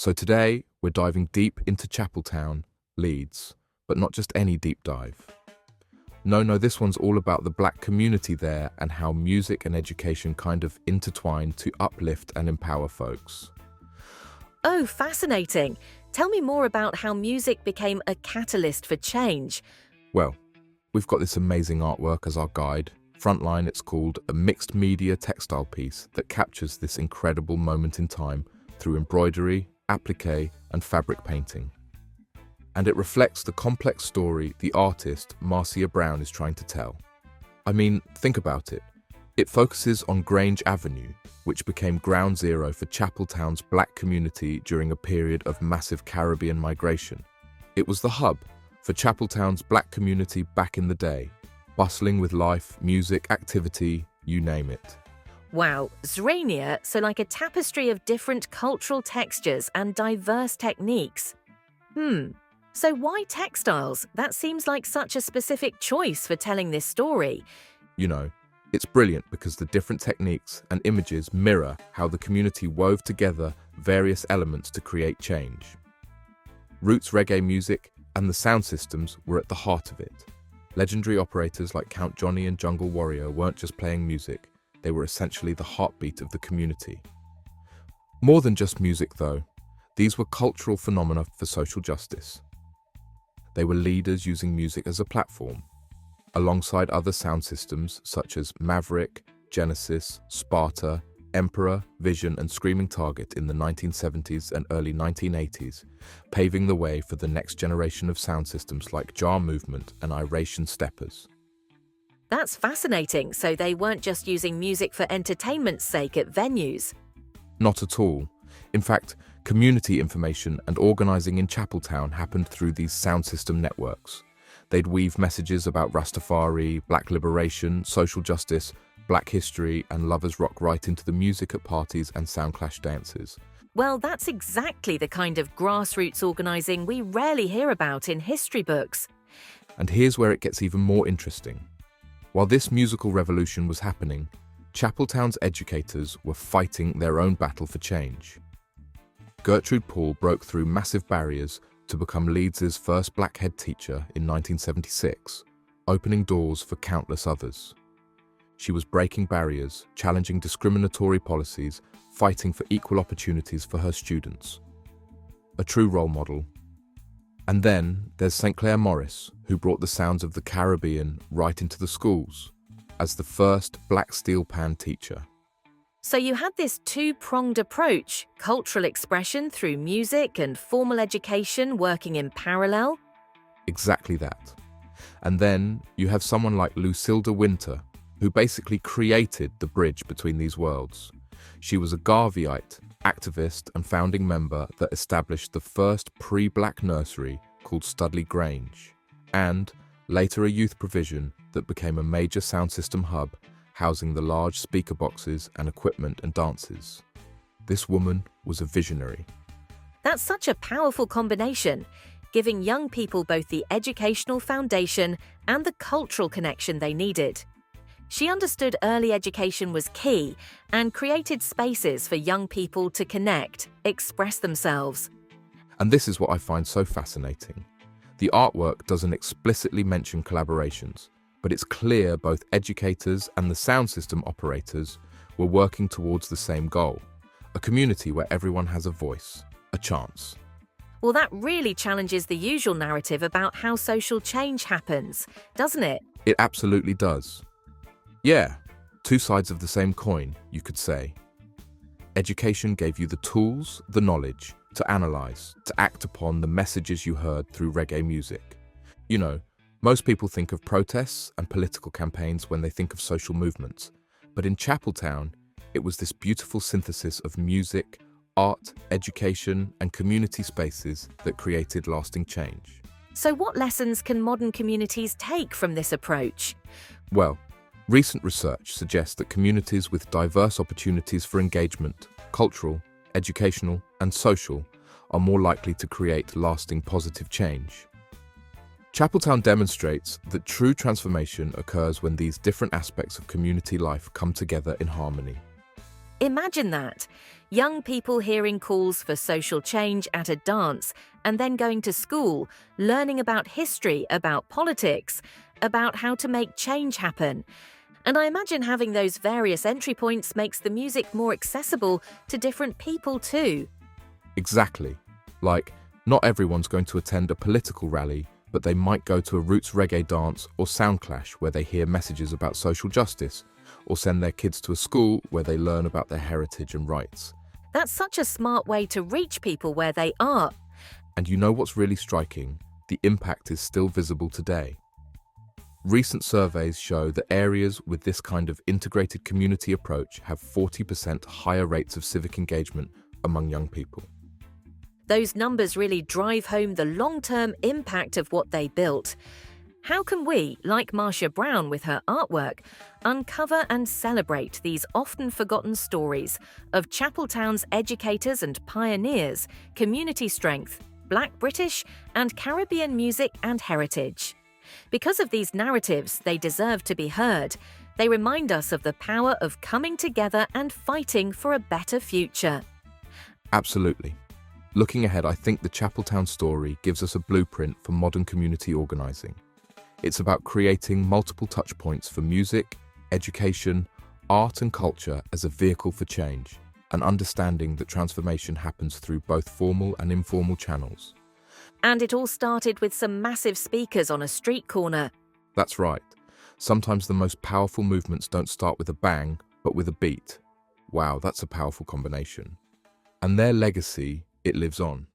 So today, we're diving deep into Chapeltown, Leeds, but not just any deep dive. No, this one's all about the Black community there and how music and education kind of intertwine to uplift and empower folks. Oh, fascinating. Tell me more about how music became a catalyst for change. Well, we've got this amazing artwork as our guide. Frontline, it's called a mixed media textile piece that captures this incredible moment in time through embroidery, applique, and fabric painting. And it reflects the complex story the artist, Marcia Brown, is trying to tell. I mean, think about it. It focuses on Grange Avenue, which became ground zero for Chapeltown's Black community during a period of massive Caribbean migration. It was the hub for Chapeltown's Black community back in the day, bustling with life, music, activity, you name it. Wow, Zrania, so like a tapestry of different cultural textures and diverse techniques. So why textiles? That seems like such a specific choice for telling this story. You know, it's brilliant because the different techniques and images mirror how the community wove together various elements to create change. Roots reggae music and the sound systems were at the heart of it. Legendary operators like Count Johnny and Jungle Warrior weren't just playing music, they were essentially the heartbeat of the community. More than just music though, these were cultural phenomena for social justice. They were leaders using music as a platform, alongside other sound systems such as Maverick, Genesis, Sparta, Emperor, Vision and Screaming Target in the 1970s and early 1980s, paving the way for the next generation of sound systems like Jar Movement and Iratian Steppers. That's fascinating, so they weren't just using music for entertainment's sake at venues. Not at all. In fact, community information and organizing in Chapeltown happened through these sound system networks. They'd weave messages about Rastafari, Black liberation, social justice, Black history, and lovers rock right into the music at parties and soundclash dances. Well, that's exactly the kind of grassroots organizing we rarely hear about in history books. And here's where it gets even more interesting. While this musical revolution was happening, Chapeltown's educators were fighting their own battle for change. Gertrude Paul broke through massive barriers to become Leeds' first Black head teacher in 1976, opening doors for countless others. She was breaking barriers, challenging discriminatory policies, fighting for equal opportunities for her students. A true role model. And then there's St. Clair Morris, who brought the sounds of the Caribbean right into the schools, as the first Black steel pan teacher. So you had this two-pronged approach, cultural expression through music and formal education working in parallel? Exactly that. And then you have someone like Lucilda Winter, who basically created the bridge between these worlds. She was a Garveyite, activist and founding member that established the first pre-Black nursery called Studley Grange, and later a youth provision that became a major sound system hub housing the large speaker boxes and equipment and dances. This woman was a visionary. That's such a powerful combination, giving young people both the educational foundation and the cultural connection they needed. She understood early education was key and created spaces for young people to connect, express themselves. And this is what I find so fascinating. The artwork doesn't explicitly mention collaborations, but it's clear both educators and the sound system operators were working towards the same goal, a community where everyone has a voice, a chance. Well, that really challenges the usual narrative about how social change happens, doesn't it? It absolutely does. Yeah, two sides of the same coin, you could say. Education gave you the tools, the knowledge, to analyze, to act upon the messages you heard through reggae music. You know, most people think of protests and political campaigns when they think of social movements, but in Chapeltown, it was this beautiful synthesis of music, art, education, and community spaces that created lasting change. So what lessons can modern communities take from this approach? Well, recent research suggests that communities with diverse opportunities for engagement, cultural, educational, and social, are more likely to create lasting positive change. Chapeltown demonstrates that true transformation occurs when these different aspects of community life come together in harmony. Imagine that. Young people hearing calls for social change at a dance and then going to school, learning about history, about politics, about how to make change happen. And I imagine having those various entry points makes the music more accessible to different people too. Exactly. Like, not everyone's going to attend a political rally, but they might go to a roots reggae dance or sound clash where they hear messages about social justice, or send their kids to a school where they learn about their heritage and rights. That's such a smart way to reach people where they are. And you know what's really striking? The impact is still visible today. Recent surveys show that areas with this kind of integrated community approach have 40% higher rates of civic engagement among young people. Those numbers really drive home the long-term impact of what they built. How can we, like Marcia Brown with her artwork, uncover and celebrate these often forgotten stories of Chapeltown's educators and pioneers, community strength, Black British and Caribbean music and heritage? Because of these narratives, they deserve to be heard. They remind us of the power of coming together and fighting for a better future. Absolutely. Looking ahead, I think the Chapeltown story gives us a blueprint for modern community organising. It's about creating multiple touchpoints for music, education, art and culture as a vehicle for change, and understanding that transformation happens through both formal and informal channels. And it all started with some massive speakers on a street corner. That's right. Sometimes the most powerful movements don't start with a bang, but with a beat. Wow, that's a powerful combination. And their legacy, it lives on.